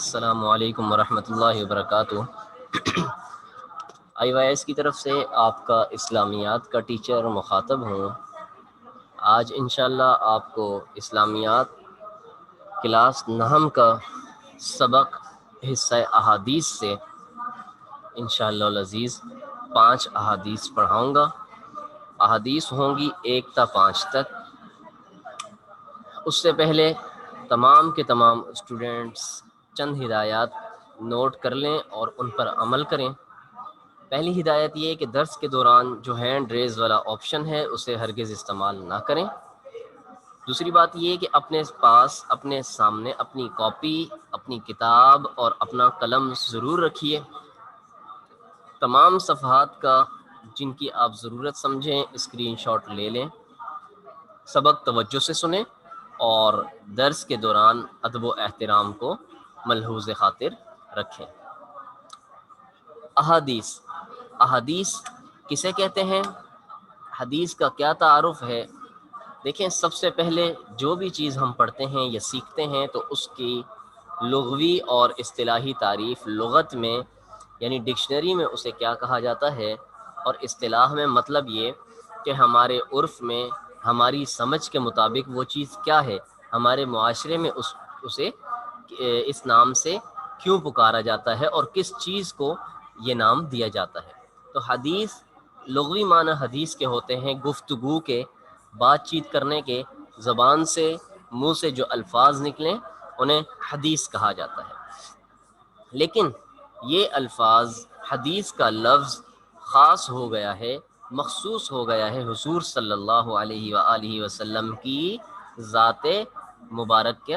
السلام علیکم ورحمۃ اللہ وبرکاتہ۔ آئی وائی ایس کی طرف سے آپ کا اسلامیات کا ٹیچر مخاطب ہوں۔ آج انشاءاللہ آپ کو اسلامیات کلاس نہم کا سبق حصہ احادیث سے انشاءاللہ العزیز 5 احادیث پڑھاؤں گا۔ احادیث ہوں گی 1 تا 5 تک۔ اس سے پہلے تمام کے تمام اسٹوڈنٹس چند ہدایات نوٹ کر لیں اور ان پر عمل کریں۔ پہلی ہدایت یہ کہ درس کے دوران جو ہینڈ ریز والا آپشن ہے اسے ہرگز استعمال نہ کریں۔ دوسری بات یہ کہ اپنے پاس اپنے سامنے اپنی کاپی، اپنی کتاب اور اپنا قلم ضرور رکھیے۔ تمام صفحات کا جن کی آپ ضرورت سمجھیں اسکرین شاٹ لے لیں۔ سبق توجہ سے سنیں اور درس کے دوران ادب و احترام کو ملحوظ خاطر رکھیں۔ احادیث کسے کہتے ہیں؟ حدیث کا کیا تعارف ہے؟ دیکھیں، سب سے پہلے جو بھی چیز ہم پڑھتے ہیں یا سیکھتے ہیں تو اس کی لغوی اور اصطلاحی تعریف لغت میں یعنی ڈکشنری میں اسے کیا کہا جاتا ہے، اور اصطلاح میں مطلب یہ کہ ہمارے عرف میں ہماری سمجھ کے مطابق وہ چیز کیا ہے، ہمارے معاشرے میں اسے اس نام سے کیوں پکارا جاتا ہے اور کس چیز کو یہ نام دیا جاتا ہے۔ تو حدیث لغوی معنی حدیث کے ہوتے ہیں گفتگو کے، بات چیت کرنے کے، زبان سے منہ سے جو الفاظ نکلیں انہیں حدیث کہا جاتا ہے۔ لیکن یہ الفاظ حدیث کا لفظ خاص ہو گیا ہے، مخصوص ہو گیا ہے حضور صلی اللہ علیہ وآلہ وسلم کی ذات مبارک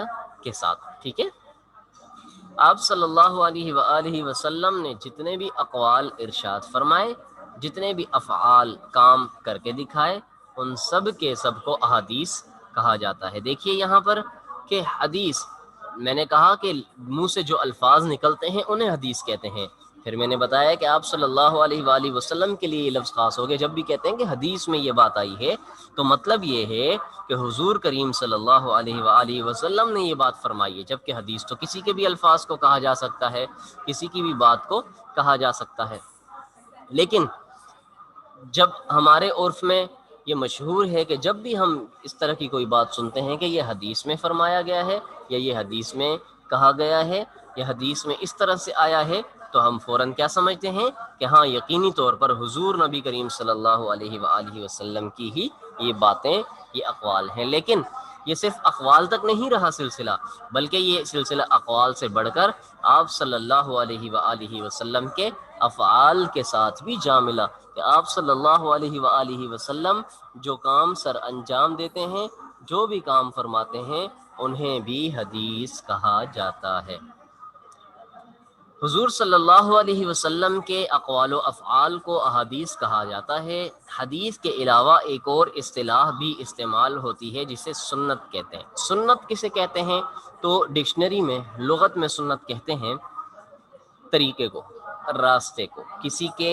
کے ساتھ، ٹھیک ہے؟ آپ صلی اللہ علیہ وآلہ وسلم نے جتنے بھی اقوال ارشاد فرمائے، جتنے بھی افعال کام کر کے دکھائے، ان سب کے سب کو احادیث کہا جاتا ہے۔ دیکھیے یہاں پر کہ حدیث، میں نے کہا کہ منہ سے جو الفاظ نکلتے ہیں انہیں حدیث کہتے ہیں۔ پھر میں نے بتایا کہ آپ صلی اللہ علیہ وآلہ وسلم کے لیے یہ لفظ خاص ہو گئے۔ جب بھی کہتے ہیں کہ حدیث میں یہ بات آئی ہے تو مطلب یہ ہے کہ حضور کریم صلی اللہ علیہ وآلہ وسلم نے یہ بات فرمائی ہے، جبکہ حدیث تو کسی کے بھی الفاظ کو کہا جا سکتا ہے، کسی کی بھی بات کو کہا جا سکتا ہے۔ لیکن جب ہمارے عرف میں یہ مشہور ہے کہ جب بھی ہم اس طرح کی کوئی بات سنتے ہیں کہ یہ حدیث میں فرمایا گیا ہے یا یہ حدیث میں کہا گیا ہے یا حدیث میں اس طرح سے آیا ہے، تو ہم فوراً کیا سمجھتے ہیں کہ ہاں یقینی طور پر حضور نبی کریم صلی اللہ علیہ وآلہ وسلم کی ہی یہ باتیں، یہ اقوال ہیں۔ لیکن یہ صرف اقوال تک نہیں رہا سلسلہ، بلکہ یہ سلسلہ اقوال سے بڑھ کر آپ صلی اللہ علیہ وآلہ وسلم کے افعال کے ساتھ بھی جا ملا، کہ آپ صلی اللہ علیہ وآلہ وسلم جو کام سر انجام دیتے ہیں، جو بھی کام فرماتے ہیں، انہیں بھی حدیث کہا جاتا ہے۔ حضور صلی اللہ علیہ وسلم کے اقوال و افعال کو احادیث کہا جاتا ہے۔ حدیث کے علاوہ ایک اور اصطلاح بھی استعمال ہوتی ہے جسے سنت کہتے ہیں۔ سنت کسے کہتے ہیں؟ تو ڈکشنری میں، لغت میں سنت کہتے ہیں طریقے کو، راستے کو، کسی کے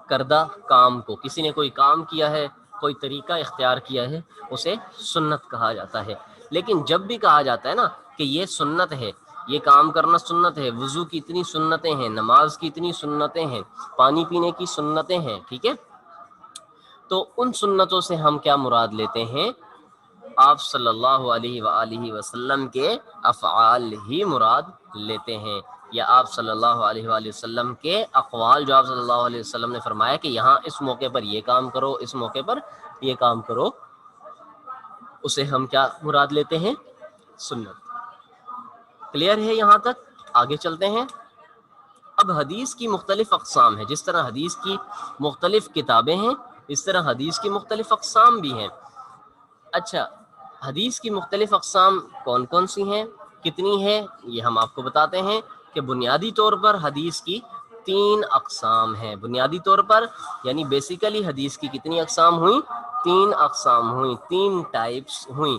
کردہ کام کو، کسی نے کوئی کام کیا ہے، کوئی طریقہ اختیار کیا ہے، اسے سنت کہا جاتا ہے۔ لیکن جب بھی کہا جاتا ہے نا کہ یہ سنت ہے، یہ کام کرنا سنت ہے، وضو کی اتنی سنتیں ہیں، نماز کی اتنی سنتیں ہیں، پانی پینے کی سنتیں ہیں، ٹھیک ہے، تو ان سنتوں سے ہم کیا مراد لیتے ہیں؟ آپ صلی اللہ علیہ وآلہ وسلم کے افعال ہی مراد لیتے ہیں، یا آپ صلی اللہ علیہ وآلہ وسلم کے اقوال جو آپ صلی اللہ علیہ وسلم نے فرمایا کہ یہاں اس موقع پر یہ کام کرو، اس موقع پر یہ کام کرو، اسے ہم کیا مراد لیتے ہیں؟ سنت۔ کلیئر ہے یہاں تک؟ آگے چلتے ہیں۔ اب حدیث کی مختلف اقسام ہیں۔ جس طرح حدیث کی مختلف کتابیں ہیں، اس طرح حدیث کی مختلف اقسام بھی ہیں۔ اچھا، حدیث کی مختلف اقسام کون کون سی ہیں، کتنی ہیں، یہ ہم آپ کو بتاتے ہیں کہ بنیادی طور پر حدیث کی 3 اقسام ہیں۔ بنیادی طور پر یعنی بیسیکلی حدیث کی کتنی اقسام ہوئیں؟ 3 اقسام ہوئیں، 3 ٹائپس ہوئیں۔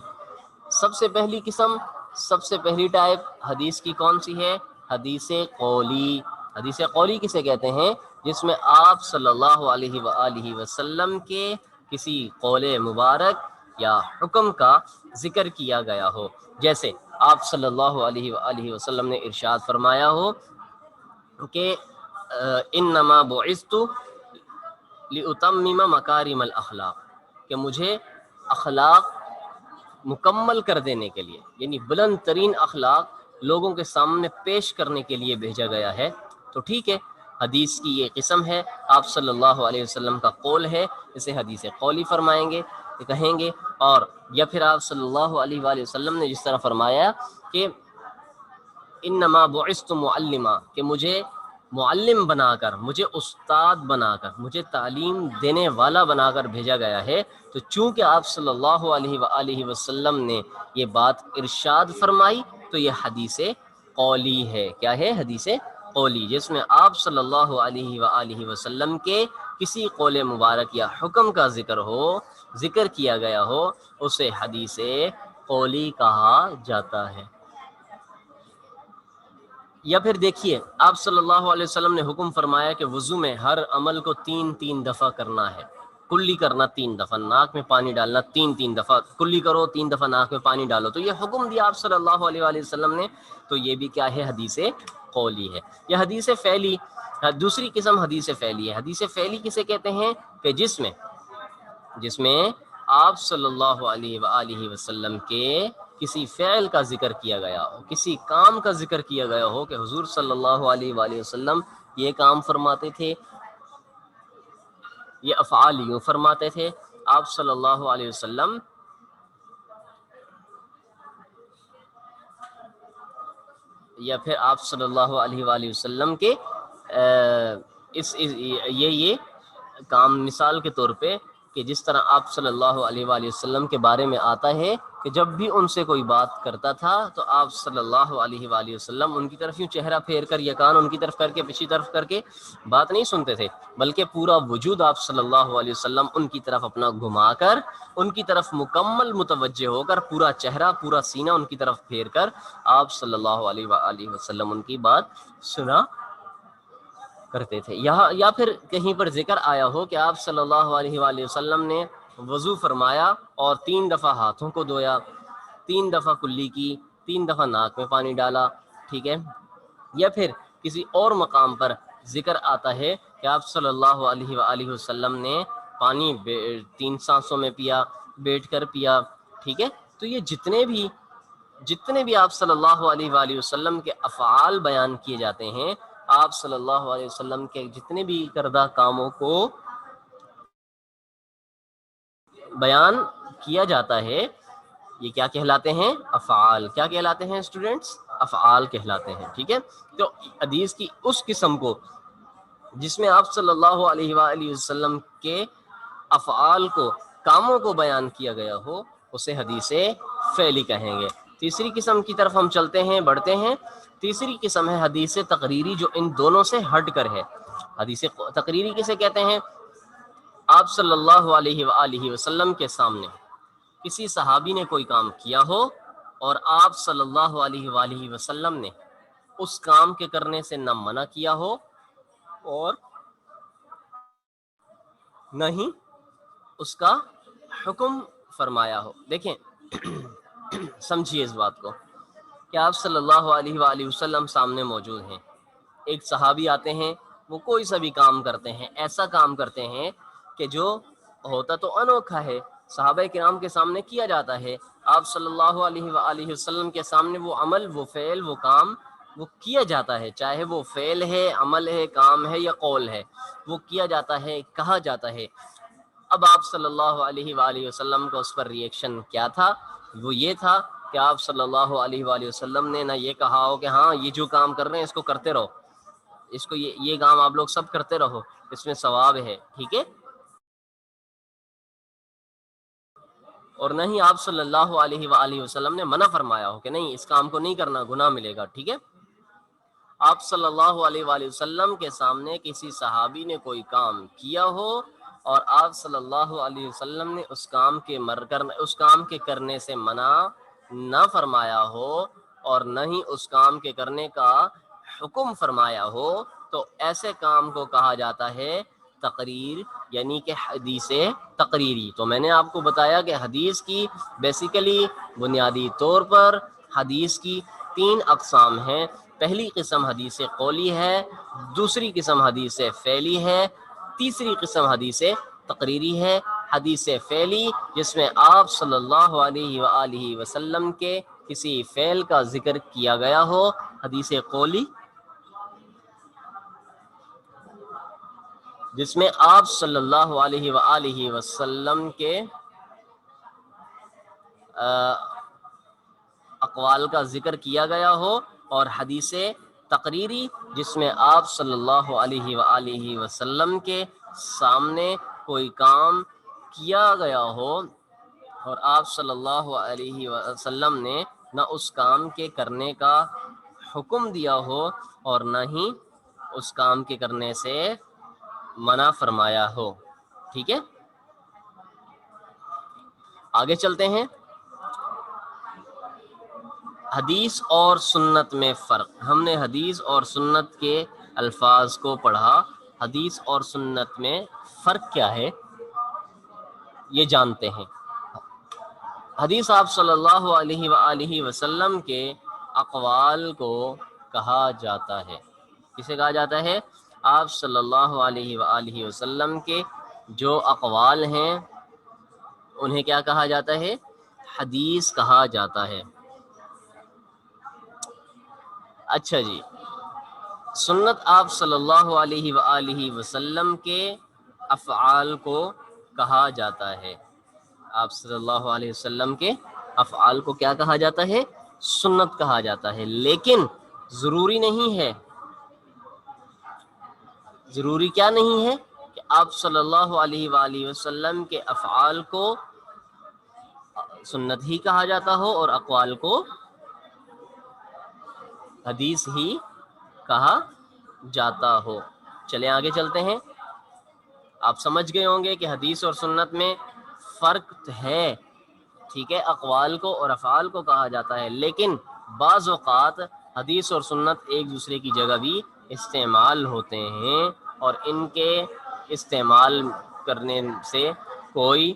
سب سے پہلی قسم، سب سے پہلی ٹائپ حدیث کی کون سی ہے؟ حدیث قولی۔ حدیث قولی کسے کہتے ہیں؟ جس میں آپ صلی اللہ علیہ وآلہ وسلم کے کسی قول مبارک یا حکم کا ذکر کیا گیا ہو۔ جیسے آپ صلی اللہ علیہ وآلہ وسلم نے ارشاد فرمایا ہو کہ انما بعثت لاتمم مکارم الاخلاق، کہ مجھے اخلاق مکمل کر دینے کے لیے، یعنی بلند ترین اخلاق لوگوں کے سامنے پیش کرنے کے لیے بھیجا گیا ہے۔ تو ٹھیک ہے، حدیث کی یہ قسم ہے، آپ صلی اللہ علیہ وسلم کا قول ہے، اسے حدیث قولی فرمائیں گے، کہیں گے۔ اور یا پھر آپ صلی اللہ علیہ وآلہ وسلم نے جس طرح فرمایا کہ انما بعثت معلما، کہ مجھے معلم بنا کر، مجھے استاد بنا کر، مجھے تعلیم دینے والا بنا کر بھیجا گیا ہے۔ تو چونکہ آپ صلی اللہ علیہ وآلہ وسلم نے یہ بات ارشاد فرمائی تو یہ حدیث قولی ہے۔ کیا ہے؟ حدیث قولی، جس میں آپ صلی اللہ علیہ وآلہ وسلم کے کسی قول مبارک یا حکم کا ذکر کیا گیا ہو، اسے حدیث قولی کہا جاتا ہے۔ یا پھر دیکھیے، آپ صلی اللہ علیہ وسلم نے حکم فرمایا کہ وضو میں ہر عمل کو 3 دفعہ کرنا ہے، کلی کرنا 3 دفعہ، ناک میں پانی ڈالنا 3 دفعہ، کلی کرو 3 دفعہ ناک میں پانی ڈالو۔ تو یہ حکم دیا آپ صلی اللہ علیہ وآلہ وسلم نے، تو یہ بھی کیا ہے؟ حدیث قولی ہے۔ یہ حدیث فعلی، دوسری قسم حدیث فعلی ہے۔ حدیث فعلی کسے کہتے ہیں؟ کہ جس میں آپ صلی اللہ علیہ وآلہ وسلم کے کسی فعل کا ذکر کیا گیا ہو، کسی کام کا ذکر کیا گیا ہو کہ حضور صلی اللہ علیہ وآلہ وسلم یہ کام فرماتے تھے، یہ افعال یوں فرماتے تھے، آپ صلی اللہ علیہ وسلم یا پھر آپ صلی اللہ علیہ وآلہ وسلم کے یہ کام، مثال کے طور پہ کہ جس طرح آپ صلی اللہ علیہ وآلہ وسلم کے بارے میں آتا ہے کہ جب بھی ان سے کوئی بات کرتا تھا تو آپ صلی اللہ علیہ وآلہ وسلم ان کی طرف یوں چہرہ پھیر کر یا کان ان کی طرف کر کے، پیچھے طرف کر کے بات نہیں سنتے تھے، بلکہ پورا وجود آپ صلی اللہ علیہ وسلم ان کی طرف اپنا گھما کر، ان کی طرف مکمل متوجہ ہو کر، پورا چہرہ، پورا سینہ ان کی طرف پھیر کر آپ صلی اللہ علیہ وآلہ وسلم ان کی بات سنا کرتے تھے۔ یا پھر کہیں پر ذکر آیا ہو کہ آپ صلی اللہ علیہ وآلہ وسلم نے وضو فرمایا اور 3 دفعہ ہاتھوں کو دھویا، 3 دفعہ کلی کی، 3 دفعہ ناک میں پانی ڈالا، ٹھیک ہے۔ یا پھر کسی اور مقام پر ذکر آتا ہے کہ آپ صلی اللہ علیہ وآلہ وسلم نے پانی 3 سانسوں میں پیا، بیٹھ کر پیا، ٹھیک ہے۔ تو یہ جتنے بھی آپ صلی اللہ علیہ وآلہ وسلم کے افعال بیان کیے جاتے ہیں، آپ صلی اللہ علیہ وسلم کے جتنے بھی کردہ کاموں کو بیان کیا جاتا ہے، یہ کیا کہلاتے ہیں؟ افعال۔ کیا کہلاتے ہیں اسٹوڈنٹس؟ افعال کہلاتے ہیں، ٹھیک ہے۔ تو حدیث کی اس قسم کو جس میں آپ صلی اللہ علیہ وآلہ وسلم کے افعال کو، کاموں کو بیان کیا گیا ہو، اسے حدیث فعلی کہیں گے۔ تیسری قسم کی طرف ہم چلتے ہیں، بڑھتے ہیں۔ تیسری قسم ہے حدیث تقریری، جو ان دونوں سے ہٹ کر ہے۔ حدیث تقریری کسے کہتے ہیں؟ آپ صلی اللہ علیہ وآلہ وسلم کے سامنے کسی صحابی نے کوئی کام کیا ہو اور آپ صلی اللہ علیہ وآلہ وسلم نے اس کام کے کرنے سے نہ منع کیا ہو اور نہ ہی اس کا حکم فرمایا ہو۔ دیکھیں سمجھیے اس بات کو کہ آپ صلی اللہ علیہ وآلہ وسلم سامنے موجود ہیں، ایک صحابی آتے ہیں، وہ کوئی سا بھی کام کرتے ہیں، ایسا کام کرتے ہیں کہ جو ہوتا تو انوکھا ہے، صحابہ کرام کے سامنے کیا جاتا ہے، آپ صلی اللہ علیہ وآلہ وسلم کے سامنے وہ عمل، وہ فعل، وہ کام وہ کیا جاتا ہے، چاہے وہ فعل ہے، عمل ہے، کام ہے یا قول ہے، وہ کیا جاتا ہے، کہا جاتا ہے۔ اب آپ صلی اللہ علیہ وآلہ وسلم کا اس پر ریئیکشن کیا تھا؟ وہ یہ تھا کہ آپ صلی اللہ علیہ وآلہ وسلم نے نہ یہ کہا ہو کہ ہاں یہ جو کام کر رہے ہیں اس کو کرتے رہو، اس کو یہ کام آپ لوگ سب کرتے رہو، اس میں ثواب ہے، ٹھیک ہے، اور نہ ہی آپ صلی اللہ علیہ وآلہ وسلم نے منع فرمایا ہو کہ نہیں اس کام کو نہیں کرنا، گناہ ملے گا، ٹھیک ہے۔ آپ صلی اللہ علیہ وآلہ وسلم کے سامنے کسی صحابی نے کوئی کام کیا ہو اور آپ صلی اللہ علیہ وسلم نے اس کام کے کرنے سے منع نہ فرمایا ہو اور نہ ہی اس کام کے کرنے کا حکم فرمایا ہو، تو ایسے کام کو کہا جاتا ہے تقریر، یعنی کہ حدیث تقریری۔ تو میں نے آپ کو بتایا کہ حدیث کی بیسیکلی بنیادی طور پر حدیث کی 3 اقسام ہیں. پہلی قسم حدیث قولی ہے، دوسری قسم حدیث فعلی ہے، تیسری قسم حدیث تقریری ہے. حدیث فعلی جس میں آپ صلی اللہ علیہ وآلہ وسلم کے کسی فعل کا ذکر کیا گیا ہو. حدیث قولی جس میں آپ صلی اللہ علیہ وآلہ وسلم کے اقوال کا ذکر کیا گیا ہو، اور حدیث تقریری جس میں آپ صلی اللہ علیہ وآلہ وسلم کے سامنے کوئی کام کیا گیا ہو اور آپ صلی اللہ علیہ وسلم نے نہ اس کام کے کرنے کا حکم دیا ہو اور نہ ہی اس کام کے کرنے سے منع فرمایا ہو. ٹھیک ہے، آگے چلتے ہیں. حدیث اور سنت میں فرق. ہم نے حدیث اور سنت کے الفاظ کو پڑھا. حدیث اور سنت میں فرق کیا ہے یہ جانتے ہیں. حدیث آپ صلی اللہ علیہ وآلہ وسلم کے اقوال کو کہا جاتا ہے. کسے کہا جاتا ہے؟ آپ صلی اللہ علیہ وآلہ وسلم کے جو اقوال ہیں انہیں کیا کہا جاتا ہے؟ حدیث کہا جاتا ہے. اچھا جی، سنت آپ صلی اللہ علیہ وآلہ وسلم کے افعال کو کہا جاتا ہے. آپ صلی اللہ علیہ وسلم کے افعال کو کیا کہا جاتا ہے؟ سنت کہا جاتا ہے. لیکن ضروری نہیں ہے، ضروری کیا نہیں ہے کہ آپ صلی اللہ علیہ وآلہ وسلم کے افعال کو سنت ہی کہا جاتا ہو اور اقوال کو حدیث ہی کہا جاتا ہو. چلیں آگے چلتے ہیں. آپ سمجھ گئے ہوں گے کہ حدیث اور سنت میں فرق ہے. ٹھیک ہے، اقوال کو اور افعال کو کہا جاتا ہے، لیکن بعض اوقات حدیث اور سنت ایک دوسرے کی جگہ بھی استعمال ہوتے ہیں اور ان کے استعمال کرنے سے کوئی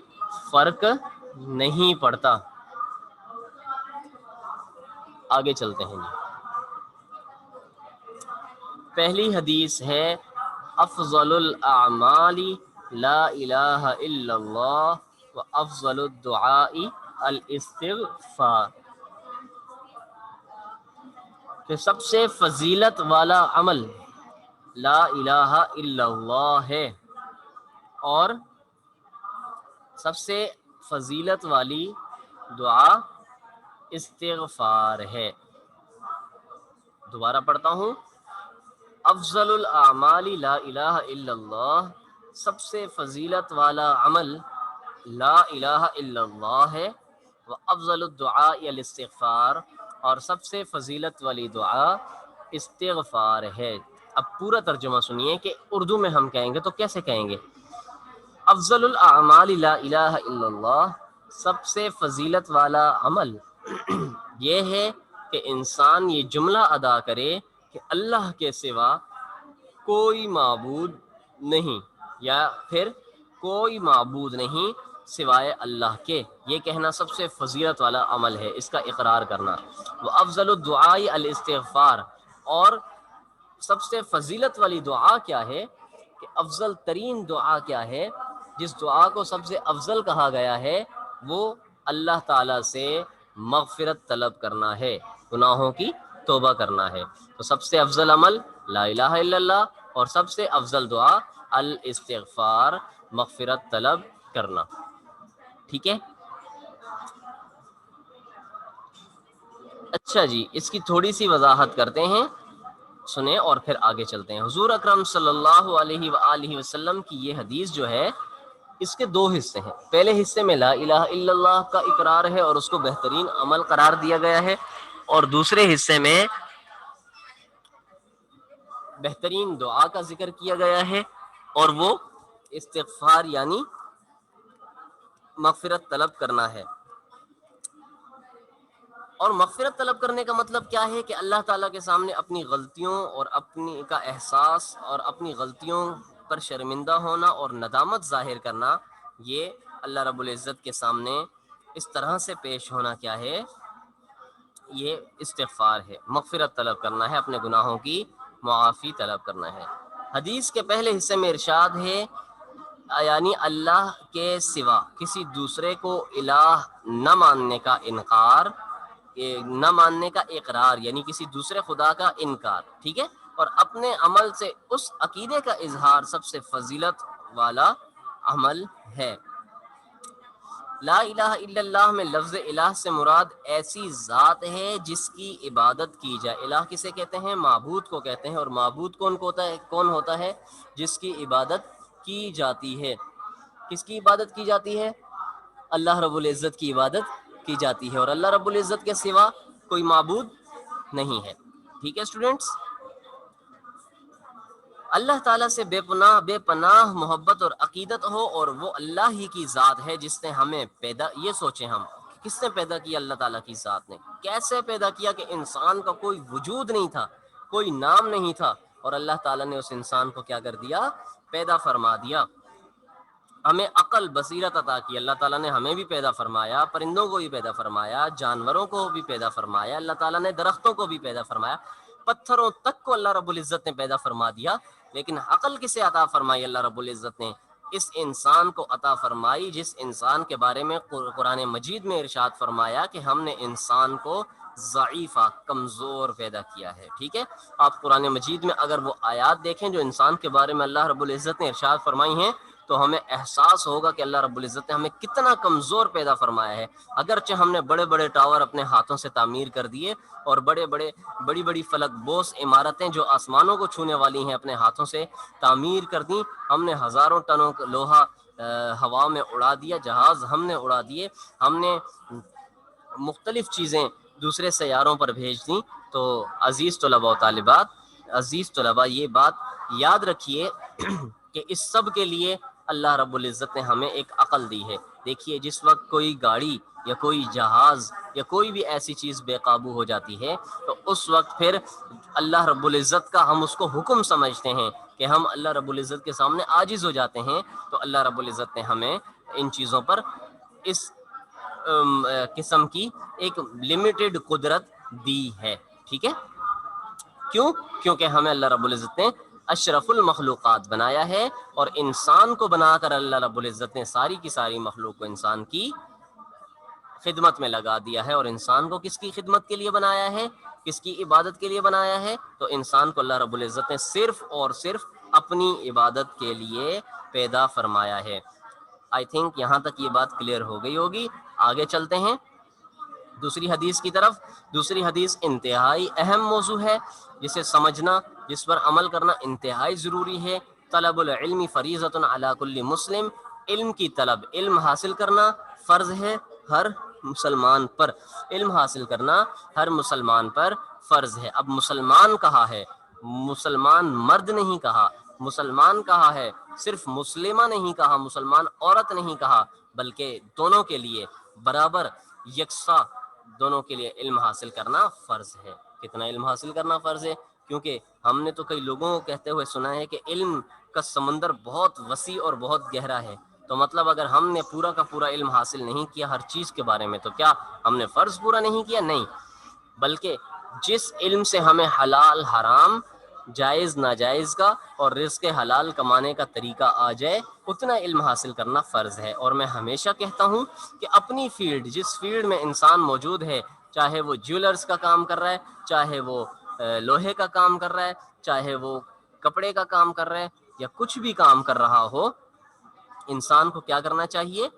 فرق نہیں پڑتا. آگے چلتے ہیں جی. پہلی حدیث ہے افضل الاعمال لا الہ الا اللہ وافضل الدعاء الاستغفار، کہ سب سے فضیلت والا عمل لا الہ الا اللہ ہے اور سب سے فضیلت والی دعا استغفار ہے. دوبارہ پڑھتا ہوں. افضل الاعمال لا الہ الا اللہ، سب سے فضیلت والا عمل لا الہ الا اللہ ہے. وافضل الدعاء الاستغفار، اور سب سے فضیلت والی دعا استغفار ہے. اب پورا ترجمہ سنیے کہ اردو میں ہم کہیں گے تو کیسے کہیں گے. افضل الاعمال لا الہ الا اللہ، سب سے فضیلت والا عمل یہ ہے کہ انسان یہ جملہ ادا کرے کہ اللہ کے سوا کوئی معبود نہیں، یا پھر کوئی معبود نہیں سوائے اللہ کے. یہ کہنا سب سے فضیلت والا عمل ہے، اس کا اقرار کرنا. وہ افضل الدعاء الاستغفار، اور سب سے فضیلت والی دعا کیا ہے کہ افضل ترین دعا کیا ہے، جس دعا کو سب سے افضل کہا گیا ہے وہ اللہ تعالی سے مغفرت طلب کرنا ہے، گناہوں کی توبہ کرنا ہے. تو سب سے افضل عمل لا الہ الا اللہ اور سب سے افضل دعا الاستغفار، مغفرت طلب کرنا. ٹھیک ہے. اچھا جی، اس کی تھوڑی سی وضاحت کرتے ہیں، سنیں اور پھر آگے چلتے ہیں. حضور اکرم صلی اللہ علیہ وآلہ وسلم کی یہ حدیث جو ہے اس کے 2 حصے ہیں. پہلے حصے میں لا الہ الا اللہ کا اقرار ہے اور اس کو بہترین عمل قرار دیا گیا ہے، اور دوسرے حصے میں بہترین دعا کا ذکر کیا گیا ہے اور وہ استغفار یعنی مغفرت طلب کرنا ہے. اور مغفرت طلب کرنے کا مطلب کیا ہے کہ اللہ تعالیٰ کے سامنے اپنی غلطیوں اور اپنی کا احساس اور اپنی غلطیوں پر شرمندہ ہونا اور ندامت ظاہر کرنا. یہ اللہ رب العزت کے سامنے اس طرح سے پیش ہونا کیا ہے یہ استغفار ہے، مغفرت طلب کرنا ہے، اپنے گناہوں کی معافی طلب کرنا ہے۔ حدیث کے پہلے حصے میں ارشاد ہے یعنی اللہ کے سوا کسی دوسرے کو الہ نہ ماننے کا انکار، نہ ماننے کا اقرار، یعنی کسی دوسرے خدا کا انکار، ٹھیک ہے، اور اپنے عمل سے اس عقیدے کا اظہار سب سے فضیلت والا عمل ہے۔ لا الہ الا اللہ میں لفظ الہ سے مراد ایسی ذات ہے جس کی عبادت کی جائے۔ الہ کسے کہتے ہیں؟ معبود کو کہتے ہیں، اور معبود کون ہوتا ہے؟ جس کی عبادت کی جاتی ہے۔ کس کی عبادت کی جاتی ہے؟ اللہ رب العزت کی عبادت کی جاتی ہے، اور اللہ رب العزت کے سوا کوئی معبود نہیں ہے۔ ٹھیک ہے اسٹوڈنٹس، اللہ تعالیٰ سے بے پناہ محبت اور عقیدت ہو، اور وہ اللہ ہی کی ذات ہے جس نے ہمیں پیدا، یہ سوچیں ہم کس نے پیدا کیا؟ اللہ تعالیٰ کی ذات نے۔ کیسے پیدا کیا کہ انسان کا کوئی وجود نہیں تھا، کوئی نام نہیں تھا، اور اللہ تعالیٰ نے اس انسان کو کیا کر دیا؟ پیدا فرما دیا۔ ہمیں عقل بصیرت عطا کی، اللہ تعالیٰ نے ہمیں بھی پیدا فرمایا، پرندوں کو بھی پیدا فرمایا، جانوروں کو بھی پیدا فرمایا، اللہ تعالیٰ نے درختوں کو بھی پیدا فرمایا، پتھروں تک کو اللہ رب العزت نے پیدا فرما دیا۔ لیکن عقل کسے عطا فرمائی اللہ رب العزت نے؟ اس انسان کو عطا فرمائی جس انسان کے بارے میں قرآن مجید میں ارشاد فرمایا کہ ہم نے انسان کو ضعیفہ، کمزور پیدا کیا ہے۔ ٹھیک ہے، آپ قرآن مجید میں اگر وہ آیات دیکھیں جو انسان کے بارے میں اللہ رب العزت نے ارشاد فرمائی ہیں تو ہمیں احساس ہوگا کہ اللہ رب العزت نے ہمیں کتنا کمزور پیدا فرمایا ہے۔ اگرچہ ہم نے بڑے بڑے ٹاور اپنے ہاتھوں سے تعمیر کر دیے، اور بڑی بڑی فلک بوس عمارتیں جو آسمانوں کو چھونے والی ہیں اپنے ہاتھوں سے تعمیر کر دیں، ہم نے ہزاروں ٹنوں لوہا ہوا میں اڑا دیا، جہاز ہم نے اڑا دیے، ہم نے مختلف چیزیں دوسرے سیاروں پر بھیج دیں۔ تو عزیز طلباء و طالبات، عزیز طلباء، یہ بات یاد رکھیے کہ اس سب کے لیے اللہ رب العزت نے ہمیں ایک عقل دی ہے۔ دیکھیے جس وقت کوئی گاڑی یا کوئی جہاز یا کوئی بھی ایسی چیز بے قابو ہو جاتی ہے تو اس وقت پھر اللہ رب العزت کا ہم اس کو حکم سمجھتے ہیں کہ ہم اللہ رب العزت کے سامنے عاجز ہو جاتے ہیں، تو اللہ رب العزت نے ہمیں ان چیزوں پر اس قسم کی ایک لمیٹڈ قدرت دی ہے۔ ٹھیک ہے، کیوں؟ کیونکہ ہمیں اللہ رب العزت نے اشرف المخلوقات بنایا ہے، اور انسان کو بنا کر اللہ رب العزت نے ساری کی ساری مخلوق کو انسان کی خدمت میں لگا دیا ہے۔ اور انسان کو کس کی خدمت کے لیے بنایا ہے؟ کس کی عبادت کے لیے بنایا ہے؟ تو انسان کو اللہ رب العزت نے صرف اور صرف اپنی عبادت کے لیے پیدا فرمایا ہے۔ آئی تھنک یہاں تک یہ بات کلیئر ہو گئی ہوگی۔ آگے چلتے ہیں دوسری حدیث کی طرف۔ دوسری حدیث انتہائی اہم موضوع ہے جسے سمجھنا، جس پر عمل کرنا انتہائی ضروری ہے۔ طلب العلم فریضۃ علی کل مسلم، علم کی طلب، علم حاصل کرنا فرض ہے ہر مسلمان پر، علم حاصل کرنا ہر مسلمان پر فرض ہے۔ اب مسلمان کہا ہے، مسلمان مرد نہیں کہا، مسلمان کہا ہے، صرف مسلمہ نہیں کہا، مسلمان عورت نہیں کہا، بلکہ دونوں کے لیے برابر یکساں دونوں کے لیے علم حاصل کرنا فرض ہے۔ کتنا علم حاصل کرنا فرض ہے؟ کیونکہ ہم نے تو کئی لوگوں کو کہتے ہوئے سنا ہے کہ علم کا سمندر بہت وسیع اور بہت گہرا ہے، تو مطلب اگر ہم نے پورا کا پورا علم حاصل نہیں کیا ہر چیز کے بارے میں تو کیا ہم نے فرض پورا نہیں کیا؟ نہیں، بلکہ جس علم سے ہمیں حلال حرام، جائز ناجائز کا اور رزق حلال کمانے کا طریقہ آ جائے اتنا علم حاصل کرنا فرض ہے۔ اور میں ہمیشہ کہتا ہوں کہ اپنی فیلڈ، جس فیلڈ میں انسان موجود ہے، چاہے وہ جیولرز کا کام کر رہا ہے، چاہے وہ لوہے کا کام کر رہا ہے، چاہے وہ کپڑے کا کام کر رہا ہے، یا کچھ بھی کام کر رہا ہو، انسان کو کیا کرنا چاہیے؟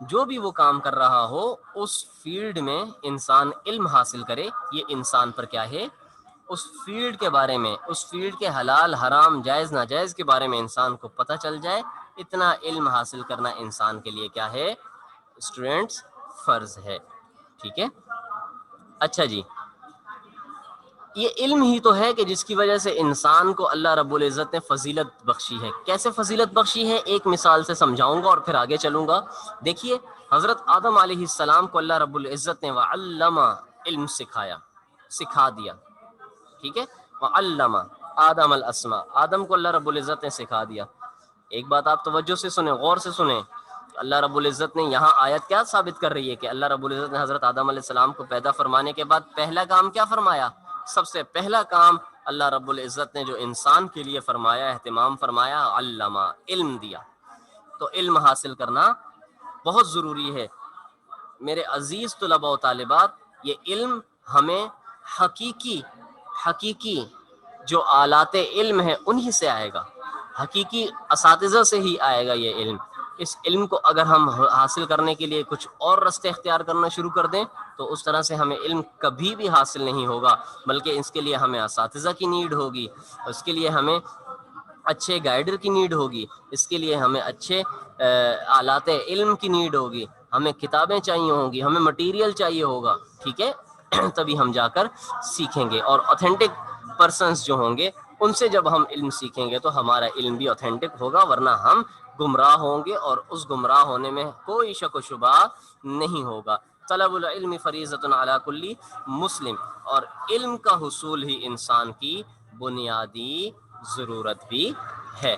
جو بھی وہ کام کر رہا ہو اس فیلڈ میں انسان علم حاصل کرے۔ یہ انسان پر کیا ہے؟ اس فیلڈ کے بارے میں، اس فیلڈ کے حلال حرام جائز ناجائز کے بارے میں انسان کو پتہ چل جائے، اتنا علم حاصل کرنا انسان کے لیے کیا ہے اسٹوڈنٹس؟ فرض ہے۔ ٹھیک ہے، اچھا جی، یہ علم ہی تو ہے کہ جس کی وجہ سے انسان کو اللہ رب العزت نے فضیلت بخشی ہے۔ کیسے فضیلت بخشی ہے؟ ایک مثال سے سمجھاؤں گا اور پھر آگے چلوں گا۔ دیکھیے حضرت آدم علیہ السلام کو اللہ رب العزت نے وعلم، علم سکھایا، سکھا دیا۔ ٹھیک ہے، وعلم آدم الاسماء، آدم کو اللہ رب العزت نے سکھا دیا۔ ایک بات آپ توجہ سے سنیں، غور سے سنیں، اللہ رب العزت نے یہاں آیت کیا ثابت کر رہی ہے کہ اللہ رب العزت نے حضرت آدم علیہ السلام کو پیدا فرمانے کے بعد پہلا کام کیا فرمایا؟ سب سے پہلا کام اللہ رب العزت نے جو انسان کے لیے فرمایا، اہتمام فرمایا، علمہ، علم دیا۔ تو علم حاصل کرنا بہت ضروری ہے میرے عزیز طلباء و طالبات۔ یہ علم ہمیں حقیقی جو آلات علم ہے انہی سے آئے گا، حقیقی اساتذہ سے ہی آئے گا یہ علم۔ اس علم کو اگر ہم حاصل کرنے کے لیے کچھ اور راستے اختیار کرنا شروع کر دیں تو اس طرح سے ہمیں علم کبھی بھی حاصل نہیں ہوگا، بلکہ اس کے لیے ہمیں اساتذہ کی نیڈ ہوگی، اس کے لیے ہمیں اچھے گائیڈر کی نیڈ ہوگی، اس کے لیے ہمیں اچھے آلات علم کی نیڈ ہوگی، ہمیں کتابیں چاہیے ہوں گی، ہمیں مٹیریل چاہیے ہوگا، ٹھیک ہے؟ تبھی ہم جا کر سیکھیں گے، اور اوتھینٹک پرسنس جو ہوں گے ان سے جب ہم علم سیکھیں گے تو ہمارا علم بھی اوتھینٹک ہوگا، ورنہ ہم گمراہ ہوں گے، اور اس گمراہ ہونے میں کوئی شک و شبہ نہیں ہوگا۔ طلب العلم فریضۃ علی کل مسلم، اور علم کا حصول ہی انسان کی بنیادی ضرورت بھی ہے۔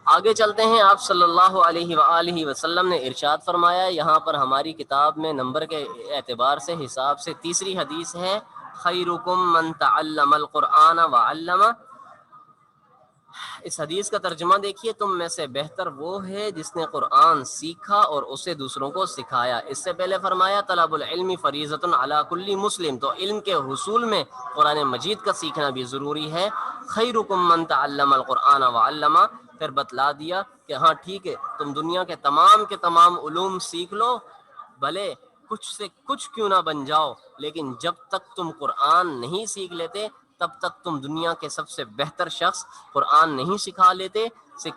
آگے چلتے ہیں، آپ صلی اللہ علیہ وآلہ وسلم نے ارشاد فرمایا، یہاں پر ہماری کتاب میں نمبر کے اعتبار سے حساب سے تیسری حدیث ہے، خیرکم من تعلم القرآن وعلمہ۔ اس حدیث کا ترجمہ دیکھیے، تم میں سے بہتر وہ ہے جس نے قرآن سیکھا اور اسے دوسروں کو سکھایا۔ اس سے پہلے فرمایا طلب العلم فریضۃ علی کل مسلم، تو علم کے حصول میں قرآن مجید کا سیکھنا بھی ضروری ہے۔ خیرکم من تعلم القرآن وعلمہ، پھر بتلا دیا کہ ہاں ٹھیک ہے، تم دنیا کے تمام علوم سیکھ لو، بھلے کچھ سے کچھ کیوں نہ بن جاؤ، لیکن جب تک تم قرآن نہیں سیکھ لیتے تب تک تم دنیا کے سب سے بہتر شخص، قرآن نہیں سکھا لیتے،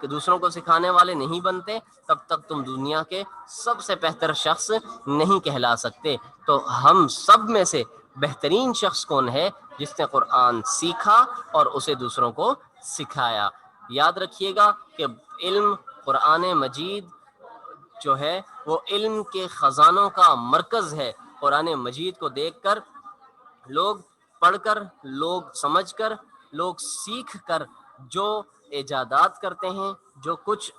دوسروں کو سکھانے والے نہیں بنتے، تب تک تم دنیا کے سب سے بہتر شخص نہیں کہلا سکتے۔ تو ہم سب میں سے بہترین شخص کون ہے؟ جس نے قرآن سیکھا اور اسے دوسروں کو سکھایا۔ یاد رکھیے گا کہ علم، قرآن مجید جو ہے وہ علم کے خزانوں کا مرکز ہے۔ قرآن مجید کو دیکھ کر لوگ، پڑھ کر، لوگ سمجھ کر، لوگ سیکھ کر جو ایجادات کرتے ہیں، جو کچھ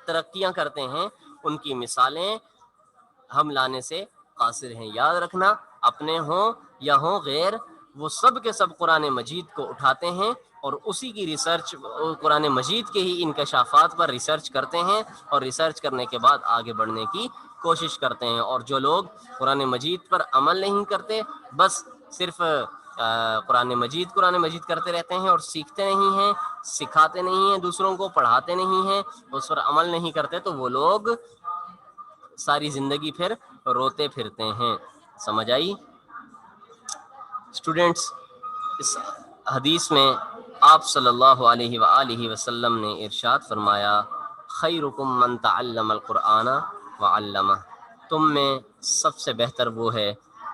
ترقیاں کرتے ہیں، ان کی مثالیں ہم لانے سے قاصر ہیں۔ یاد رکھنا، اپنے ہوں یا ہوں غیر، وہ سب کے سب قرآن مجید کو اٹھاتے ہیں اور اسی کی ریسرچ، قرآن مجید کے ہی انکشافات پر ریسرچ کرتے ہیں، اور ریسرچ کرنے کے بعد آگے بڑھنے کی کوشش کرتے ہیں۔ اور جو لوگ قرآن مجید پر عمل نہیں کرتے، بس صرف قرآن مجید کرتے رہتے ہیں اور سیکھتے نہیں ہیں، سکھاتے نہیں ہیں، دوسروں کو پڑھاتے نہیں ہیں، اس پر عمل نہیں کرتے، تو وہ لوگ ساری زندگی پھر روتے پھرتے ہیں۔ سمجھ آئی اسٹوڈینٹس؟ اس حدیث میں آپ صلی اللہ علیہ وآلہ وسلم نے ارشاد فرمایا، خیرکم من تعلم القرآن وعلمہ، تم میں سب سے بہتر وہ ہے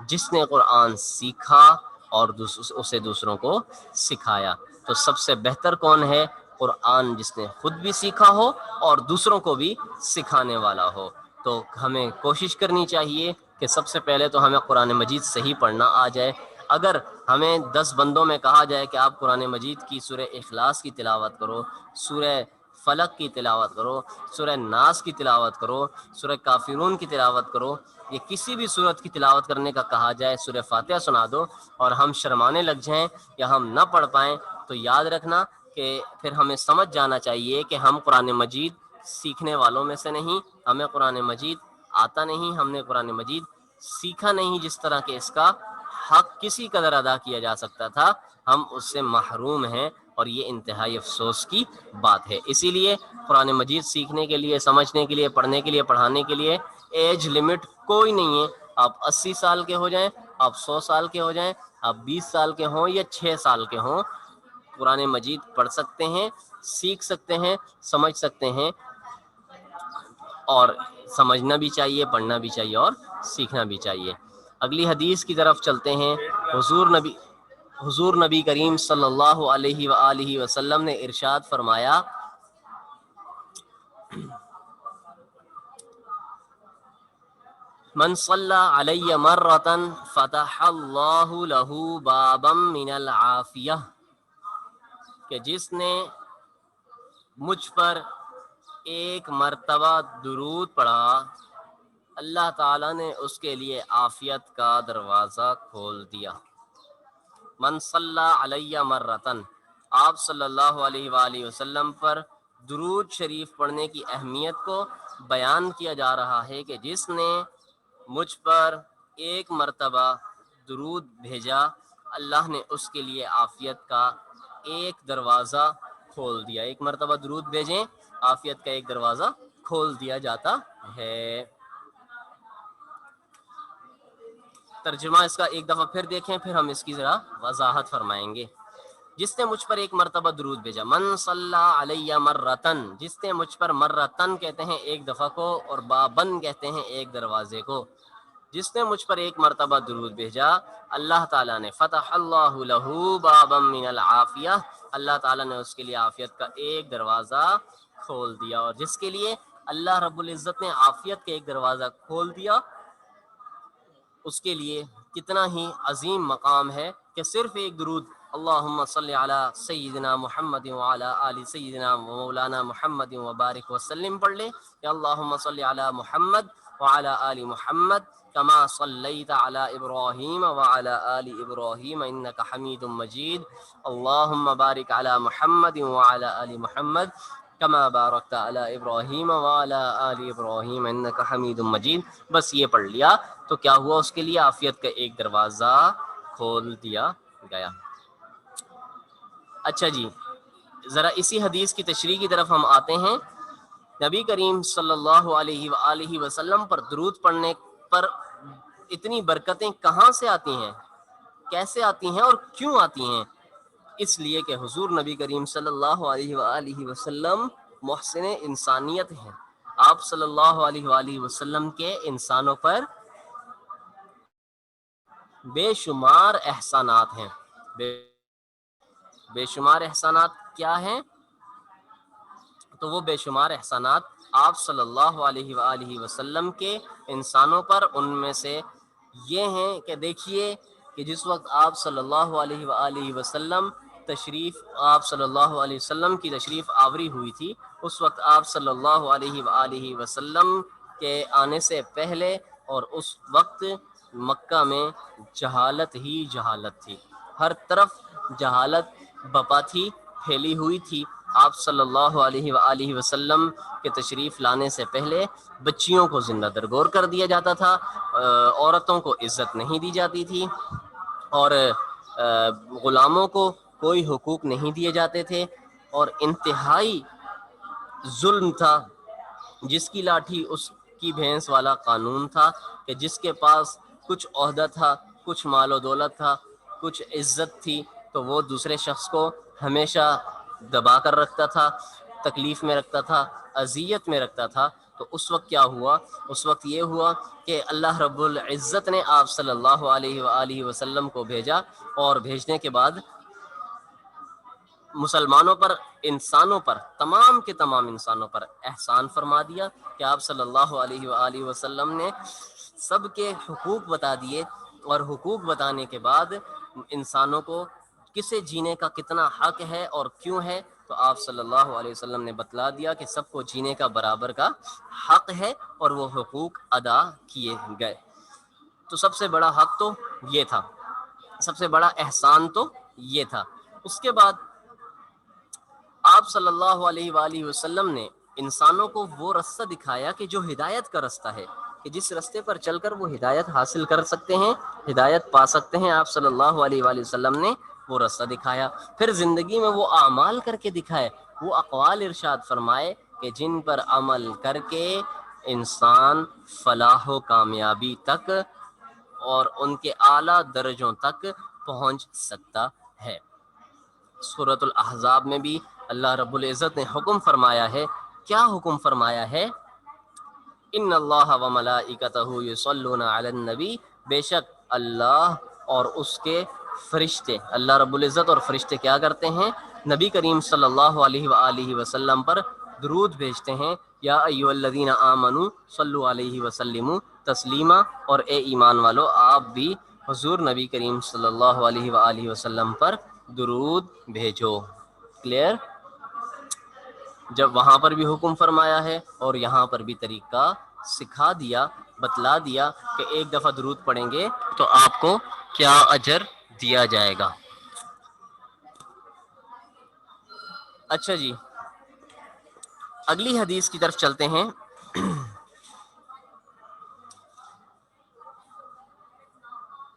جس نے قرآن سیکھا اور اسے دوسروں کو سکھایا۔ تو سب سے بہتر کون ہے؟ قرآن جس نے خود بھی سیکھا ہو اور دوسروں کو بھی سکھانے والا ہو۔ تو ہمیں کوشش کرنی چاہیے کہ سب سے پہلے تو ہمیں قرآن مجید صحیح پڑھنا آ جائے۔ اگر ہمیں 10 بندوں میں کہا جائے کہ آپ قرآن مجید کی سورہ اخلاص کی تلاوت کرو، سورہ فلق کی تلاوت کرو، سورہ ناس کی تلاوت کرو، سورہ کافرون کی تلاوت کرو، یہ کسی بھی سورت کی تلاوت کرنے کا کہا جائے، سورہ فاتحہ سنا دو، اور ہم شرمانے لگ جائیں یا ہم نہ پڑھ پائیں، تو یاد رکھنا کہ پھر ہمیں سمجھ جانا چاہیے کہ ہم قرآن مجید سیکھنے والوں میں سے نہیں، ہمیں قرآن مجید آتا نہیں، ہم نے قرآن مجید سیکھا نہیں جس طرح کہ اس کا حق کسی قدر ادا کیا جا سکتا تھا، ہم اس سے محروم ہیں، اور یہ انتہائی افسوس کی بات ہے۔ اسی لیے قرآن مجید سیکھنے کے لیے، سمجھنے کے لیے، پڑھنے کے لیے، پڑھانے کے لیے ایج لمٹ کوئی نہیں ہے۔ آپ 80 سال کے ہو جائیں، آپ 100 سال کے ہو جائیں، آپ 20 سال کے ہوں یا 6 سال کے ہوں، قرآن مجید پڑھ سکتے ہیں، سیکھ سکتے ہیں، سمجھ سکتے ہیں، اور سمجھنا بھی چاہیے، پڑھنا بھی چاہیے، اور سیکھنا بھی چاہیے۔ اگلی حدیث کی طرف چلتے ہیں۔ حضور نبی کریم صلی اللہ علیہ وآلہ وسلم نے ارشاد فرمایا، من صلی علی مرۃ فتح اللہ لہ بابا من العافیہ، کہ جس نے مجھ پر ایک مرتبہ درود پڑھا، اللہ تعالیٰ نے اس کے لیے عافیت کا دروازہ کھول دیا۔ من صلی علیہ مرتن، آپ صلی اللہ علیہ وآلہ وسلم پر درود شریف پڑھنے کی اہمیت کو بیان کیا جا رہا ہے کہ جس نے مجھ پر ایک مرتبہ درود بھیجا، اللہ نے اس کے لیے عافیت کا ایک دروازہ کھول دیا۔ ایک مرتبہ درود بھیجیں، عافیت کا ایک دروازہ کھول دیا جاتا ہے۔ ترجمہ اس کا ایک دفعہ پھر دیکھیں، پھر ہم اس کی ذرا وضاحت فرمائیں گے۔ جس نے مجھ پر ایک مرتبہ درود بھیجا، من صلی علیہ مرتن، جس نے مجھ پر مرتن کہتے ہیں ایک دفعہ کو، اور بابن کہتے ہیں ایک دروازے کو۔ جس نے مجھ پر ایک مرتبہ درود بھیجا، اللہ تعالیٰ نے فتح اللہ لہ بابا من العافیہ، اللہ تعالیٰ نے اس کے لیے عافیت کا ایک دروازہ کھول دیا۔ اور جس کے لیے اللہ رب العزت نے عافیت کا ایک دروازہ کھول دیا، اس کے لیے کتنا ہی عظیم مقام ہے کہ صرف ایک درود اللہم صلی علی سیدنا محمد وعلی آل سیدنا مولانا محمد وبارک وسلم پڑھ لے، کہ اللہم صلی علی محمد وعلی آل محمد کما صلیت علی ابراہیم وعلی آل ابراہیم انک حمید مجید، اللہم بارک علی محمد وعلی آل محمد کما بارکت علی ابراہیم وعلی آل ابراہیم انک حمید مجید۔ بس یہ پڑھ لیا تو کیا ہوا، اس کے لیے عافیت کا ایک دروازہ کھول دیا گیا۔ اچھا جی، ذرا اسی حدیث کی تشریح کی طرف ہم آتے ہیں۔ نبی کریم صلی اللہ علیہ وآلہ وسلم پر درود پڑھنے پر اتنی برکتیں کہاں سے آتی ہیں، کیسے آتی ہیں اور کیوں آتی ہیں؟ اس لیے کہ حضور نبی کریم صلی اللہ علیہ وآلہ وسلم محسن انسانیت ہیں۔ آپ صلی اللہ علیہ وآلہ وسلم کے انسانوں پر بے شمار احسانات ہیں۔ بے شمار احسانات کیا ہیں؟ تو وہ بے شمار احسانات آپ صلی اللہ علیہ وآلہ وسلم کے انسانوں پر، ان میں سے یہ ہیں کہ دیکھیے کہ جس وقت آپ صلی اللہ علیہ وآلہ وسلم آپ صلی اللہ علیہ وسلم کی تشریف آوری ہوئی تھی، اس وقت آپ صلی اللہ علیہ وآلہ وسلم کے آنے سے پہلے اور اس وقت مکہ میں جہالت ہی جہالت تھی، ہر طرف جہالت بپا تھی، پھیلی ہوئی تھی۔ آپ صلی اللہ علیہ وآلہ وسلم کے تشریف لانے سے پہلے بچیوں کو زندہ درگور کر دیا جاتا تھا، عورتوں کو عزت نہیں دی جاتی تھی، اور غلاموں کو کوئی حقوق نہیں دیے جاتے تھے، اور انتہائی ظلم تھا۔ جس کی لاٹھی اس کی بھینس والا قانون تھا، کہ جس کے پاس کچھ عہدہ تھا، کچھ مال و دولت تھا، کچھ عزت تھی، تو وہ دوسرے شخص کو ہمیشہ دبا کر رکھتا تھا، تکلیف میں رکھتا تھا، اذیت میں رکھتا تھا۔ تو اس وقت کیا ہوا؟ اس وقت یہ ہوا کہ اللہ رب العزت نے آپ صلی اللہ علیہ وآلہ وسلم کو بھیجا، اور بھیجنے کے بعد مسلمانوں پر، انسانوں پر، تمام کے تمام انسانوں پر احسان فرما دیا کہ آپ صلی اللہ علیہ وآلہ وسلم نے سب کے حقوق بتا دیے، اور حقوق بتانے کے بعد انسانوں کو کسے جینے کا کتنا حق ہے اور کیوں ہے، تو آپ صلی اللہ علیہ وسلم نے بتلا دیا کہ سب کو جینے کا برابر کا حق ہے، اور وہ حقوق ادا کیے گئے۔ تو سب سے بڑا حق تو یہ تھا، سب سے بڑا احسان تو یہ تھا۔ اس کے بعد آپ صلی اللہ علیہ وآلہ وسلم نے انسانوں کو وہ رستہ دکھایا کہ جو ہدایت کا رستہ ہے، کہ جس رستے پر چل کر وہ ہدایت حاصل کر سکتے ہیں، ہدایت پا سکتے ہیں۔ آپ صلی اللہ علیہ وآلہ وسلم نے وہ رستہ دکھایا، پھر زندگی میں وہ اعمال کر کے دکھائے، وہ اقوال ارشاد فرمائے کہ جن پر عمل کر کے انسان فلاح و کامیابی تک اور ان کے اعلیٰ درجوں تک پہنچ سکتا ہے۔ سورۃ الاحزاب میں بھی اللہ رب العزت نے حکم فرمایا ہے، کیا حکم فرمایا ہے؟ ان اللہ و ملائکتہ یصلون علی النبی، بے شک اللہ اور اس کے فرشتے، اللہ رب العزت اور فرشتے کیا کرتے ہیں؟ نبی کریم صلی اللہ علیہ وآلہ وسلم پر درود بھیجتے ہیں۔ یا ایھا الذین آمنوا صلوا علیہ وسلموا تسلیما، اور اے ایمان والو آپ بھی حضور نبی کریم صلی اللہ علیہ وآلہ وسلم پر درود بھیجو۔ کلیئر؟ جب وہاں پر بھی حکم فرمایا ہے اور یہاں پر بھی طریقہ سکھا دیا، بتلا دیا کہ ایک دفعہ درود پڑھیں گے تو آپ کو کیا اجر دیا جائے گا۔ اچھا جی، اگلی حدیث کی طرف چلتے ہیں۔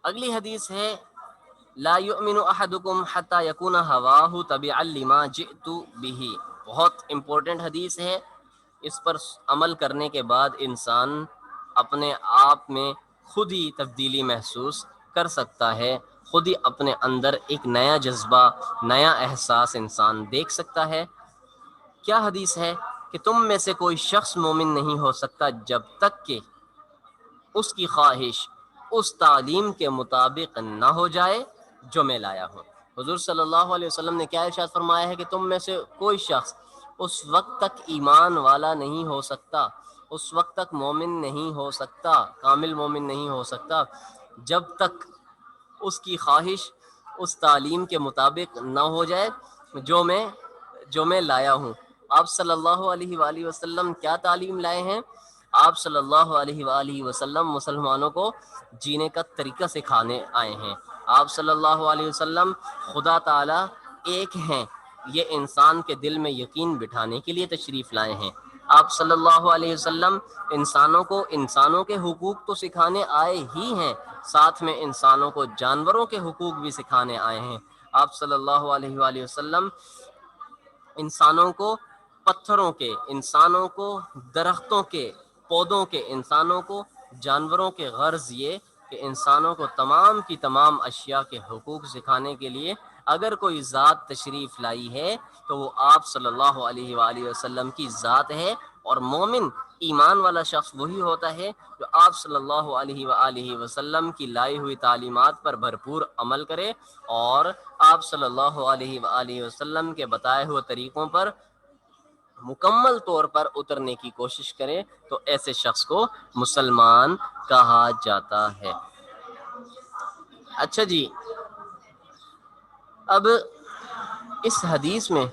اگلی حدیث ہے لا یؤمن احدکم حتی یکون ہواہ تبعا لما جئت بہ۔ بہت امپورٹنٹ حدیث ہے، اس پر عمل کرنے کے بعد انسان اپنے آپ میں خود ہی تبدیلی محسوس کر سکتا ہے، خود ہی اپنے اندر ایک نیا جذبہ، نیا احساس انسان دیکھ سکتا ہے۔ کیا حدیث ہے کہ تم میں سے کوئی شخص مومن نہیں ہو سکتا جب تک کہ اس کی خواہش اس تعلیم کے مطابق نہ ہو جائے جو میں لایا ہوں۔ حضور صلی اللہ علیہ وسلم نے کیا ارشاد فرمایا ہے کہ تم میں سے کوئی شخص اس وقت تک ایمان والا نہیں ہو سکتا، اس وقت تک مومن نہیں ہو سکتا، کامل مومن نہیں ہو سکتا جب تک اس کی خواہش اس تعلیم کے مطابق نہ ہو جائے جو میں لایا ہوں۔ آپ صلی اللہ علیہ وآلہ وسلم کیا تعلیم لائے ہیں؟ آپ صلی اللہ علیہ وآلہ وسلم مسلمانوں کو جینے کا طریقہ سکھانے آئے ہیں۔ آپ صلی اللہ علیہ وسلم خدا تعالی ایک ہیں، یہ انسان کے دل میں یقین بٹھانے کے لیے تشریف لائے ہیں۔ آپ صلی اللہ علیہ وسلم انسانوں کو انسانوں کے حقوق تو سکھانے آئے ہی ہیں، ساتھ میں انسانوں کو جانوروں کے حقوق بھی سکھانے آئے ہیں۔ آپ صلی اللہ علیہ وآلہ وسلم انسانوں کو پتھروں کے، انسانوں کو درختوں کے، پودوں کے، انسانوں کو جانوروں کے، غرض یہ کہ انسانوں کو تمام کی تمام اشیاء کے حقوق سکھانے کے لیے اگر کوئی ذات تشریف لائی ہے تو وہ آپ صلی اللہ علیہ وآلہ وسلم کی ذات ہے۔ اور مومن ایمان والا شخص وہی ہوتا ہے جو آپ صلی اللہ علیہ وآلہ وسلم کی لائی ہوئی تعلیمات پر بھرپور عمل کرے اور آپ صلی اللہ علیہ وآلہ وسلم کے بتائے ہوئے طریقوں پر مکمل طور پر اترنے کی کوشش کرے تو ایسے شخص کو مسلمان کہا جاتا ہے۔ اچھا جی، اب اس حدیث میں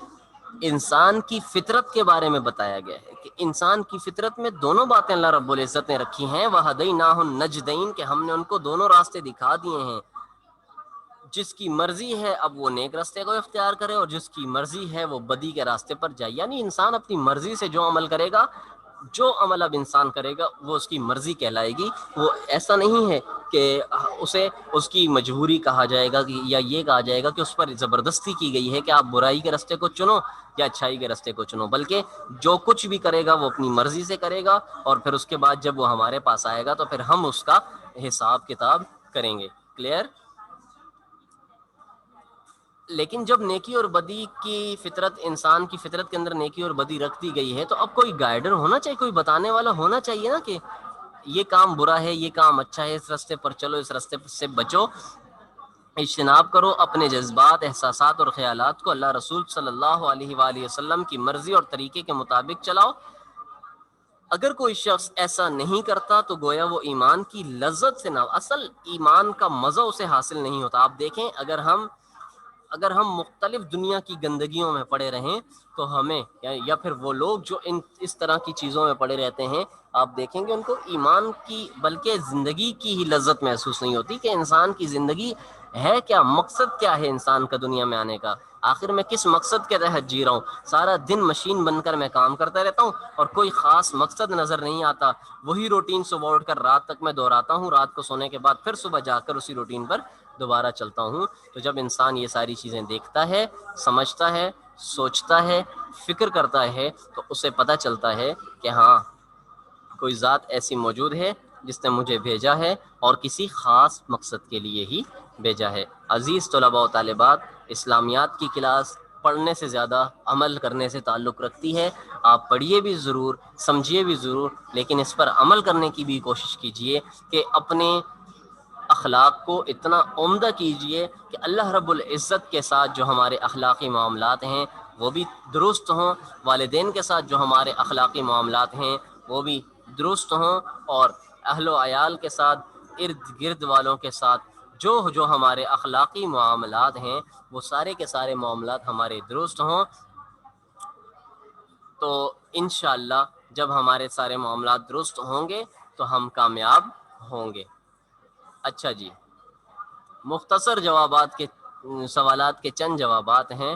انسان کی فطرت کے بارے میں بتایا گیا ہے کہ انسان کی فطرت میں دونوں باتیں اللہ رب العزت نے رکھی ہیں، وَهَدَيْنَاهُ النَّجْدَيْنِ کہ ہم نے ان کو دونوں راستے دکھا دیے ہیں۔ جس کی مرضی ہے اب وہ نیک راستے کو اختیار کرے اور جس کی مرضی ہے وہ بدی کے راستے پر جائے، یعنی انسان اپنی مرضی سے جو عمل کرے گا، جو عمل اب انسان کرے گا وہ اس کی مرضی کہلائے گی۔ وہ ایسا نہیں ہے کہ اسے اس کی مجبوری کہا جائے گا یا یہ کہا جائے گا کہ اس پر زبردستی کی گئی ہے کہ آپ برائی کے راستے کو چنو یا اچھائی کے راستے کو چنو، بلکہ جو کچھ بھی کرے گا وہ اپنی مرضی سے کرے گا اور پھر اس کے بعد جب وہ ہمارے پاس آئے گا تو پھر ہم اس کا حساب کتاب کریں گے۔ کلیئر؟ لیکن جب نیکی اور بدی کی فطرت، انسان کی فطرت کے اندر نیکی اور بدی رکھ دی گئی ہے تو اب کوئی گائیڈر ہونا چاہیے، کوئی بتانے والا ہونا چاہیے نا کہ یہ کام برا ہے، یہ کام اچھا ہے، اس راستے پر چلو، اس راستے سے بچو، اجتناب کرو۔ اپنے جذبات، احساسات اور خیالات کو اللہ رسول صلی اللہ علیہ وآلہ وسلم کی مرضی اور طریقے کے مطابق چلاؤ۔ اگر کوئی شخص ایسا نہیں کرتا تو گویا وہ ایمان کی لذت سے نہ، اصل ایمان کا مزہ اسے حاصل نہیں ہوتا۔ آپ دیکھیں اگر ہم مختلف دنیا کی گندگیوں میں پڑے رہیں تو ہمیں یا پھر وہ لوگ جو اس طرح کی چیزوں میں پڑے رہتے ہیں، آپ دیکھیں گے ان کو ایمان کی بلکہ زندگی کی ہی لذت محسوس نہیں ہوتی کہ انسان کی زندگی ہے کیا، مقصد کیا ہے انسان کا دنیا میں آنے کا، آخر میں کس مقصد کے تحت جی رہا ہوں۔ سارا دن مشین بن کر میں کام کرتا رہتا ہوں اور کوئی خاص مقصد نظر نہیں آتا، وہی روٹین صبح اٹھ کر رات تک میں دہراتا ہوں، رات کو سونے کے بعد پھر صبح جا کر اسی روٹین پر دوبارہ چلتا ہوں۔ تو جب انسان یہ ساری چیزیں دیکھتا ہے، سمجھتا ہے، سوچتا ہے، فکر کرتا ہے تو اسے پتہ چلتا ہے کہ ہاں کوئی ذات ایسی موجود ہے جس نے مجھے بھیجا ہے اور کسی خاص مقصد کے لیے ہی بھیجا ہے۔ عزیز طلباء و طالبات، اسلامیات کی کلاس پڑھنے سے زیادہ عمل کرنے سے تعلق رکھتی ہے۔ آپ پڑھیے بھی ضرور، سمجھیے بھی ضرور، لیکن اس پر عمل کرنے کی بھی کوشش کیجیے کہ اپنے اخلاق کو اتنا عمدہ کیجئے کہ اللہ رب العزت کے ساتھ جو ہمارے اخلاقی معاملات ہیں وہ بھی درست ہوں، والدین کے ساتھ جو ہمارے اخلاقی معاملات ہیں وہ بھی درست ہوں، اور اہل و عیال کے ساتھ، ارد گرد والوں کے ساتھ جو ہمارے اخلاقی معاملات ہیں وہ سارے کے سارے معاملات ہمارے درست ہوں۔ تو انشاءاللہ جب ہمارے سارے معاملات درست ہوں گے تو ہم کامیاب ہوں گے۔ اچھا جی، مختصر جوابات کے سوالات کے چند جوابات ہیں،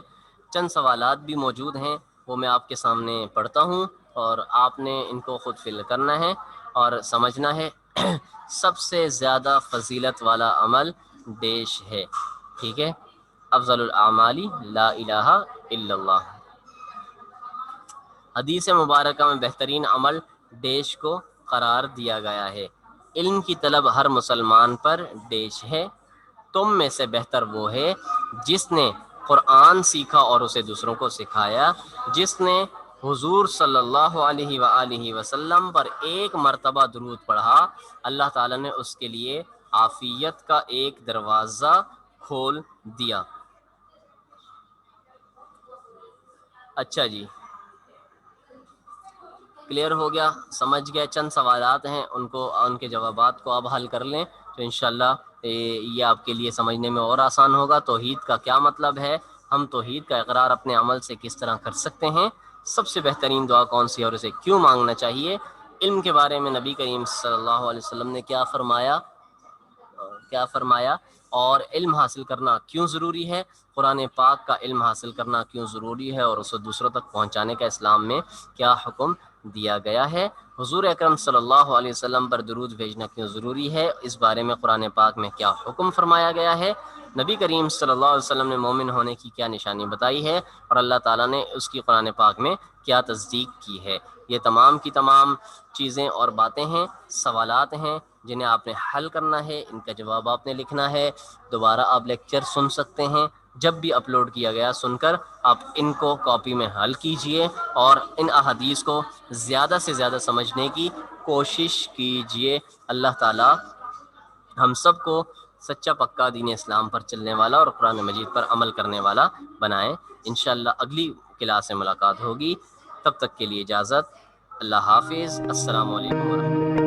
چند سوالات بھی موجود ہیں، وہ میں آپ کے سامنے پڑھتا ہوں اور آپ نے ان کو خود فل کرنا ہے اور سمجھنا ہے۔ سب سے زیادہ فضیلت والا عمل ڈیش ہے، ٹھیک ہے؟ افضل الاعمال لا الہ الا اللہ۔ حدیث مبارکہ میں بہترین عمل ڈیش کو قرار دیا گیا ہے۔ علم کی طلب ہر مسلمان پر ڈیش ہے۔ تم میں سے بہتر وہ ہے جس نے قرآن سیکھا اور اسے دوسروں کو سکھایا، جس نے حضور صلی اللہ علیہ وآلہ وسلم پر ایک مرتبہ درود پڑھا، اللہ تعالیٰ نے اس کے لیے عافیت کا ایک دروازہ کھول دیا۔ اچھا جی، کلیئر ہو گیا، سمجھ گئے؟ چند سوالات ہیں، ان کے جوابات کو آپ حل کر لیں تو انشاءاللہ یہ آپ کے لیے سمجھنے میں اور آسان ہوگا۔ توحید کا کیا مطلب ہے، ہم توحید کا اقرار اپنے عمل سے کس طرح کر سکتے ہیں، سب سے بہترین دعا کون سی ہے اور اسے کیوں مانگنا چاہیے، علم کے بارے میں نبی کریم صلی اللہ علیہ وسلم نے کیا فرمایا اور علم حاصل کرنا کیوں ضروری ہے، قرآن پاک کا علم حاصل کرنا کیوں ضروری ہے اور اسے دوسروں تک پہنچانے کا اسلام میں کیا حکم دیا گیا ہے، حضور اکرم صلی اللہ علیہ وسلم پر درود بھیجنا کیوں ضروری ہے، اس بارے میں قرآن پاک میں کیا حکم فرمایا گیا ہے، نبی کریم صلی اللہ علیہ وسلم نے مومن ہونے کی کیا نشانی بتائی ہے اور اللہ تعالیٰ نے اس کی قرآن پاک میں کیا تصدیق کی ہے۔ یہ تمام کی تمام چیزیں اور باتیں ہیں، سوالات ہیں جنہیں آپ نے حل کرنا ہے، ان کا جواب آپ نے لکھنا ہے۔ دوبارہ آپ لیکچر سن سکتے ہیں، جب بھی اپلوڈ کیا گیا سن کر آپ ان کو کاپی میں حل کیجئے اور ان احادیث کو زیادہ سے زیادہ سمجھنے کی کوشش کیجئے۔ اللہ تعالیٰ ہم سب کو سچا پکا دین اسلام پر چلنے والا اور قرآن مجید پر عمل کرنے والا بنائیں۔ انشاءاللہ اگلی کلاس سے ملاقات ہوگی، تب تک کے لیے اجازت، اللہ حافظ، السلام علیکم ورحمۃ اللہ۔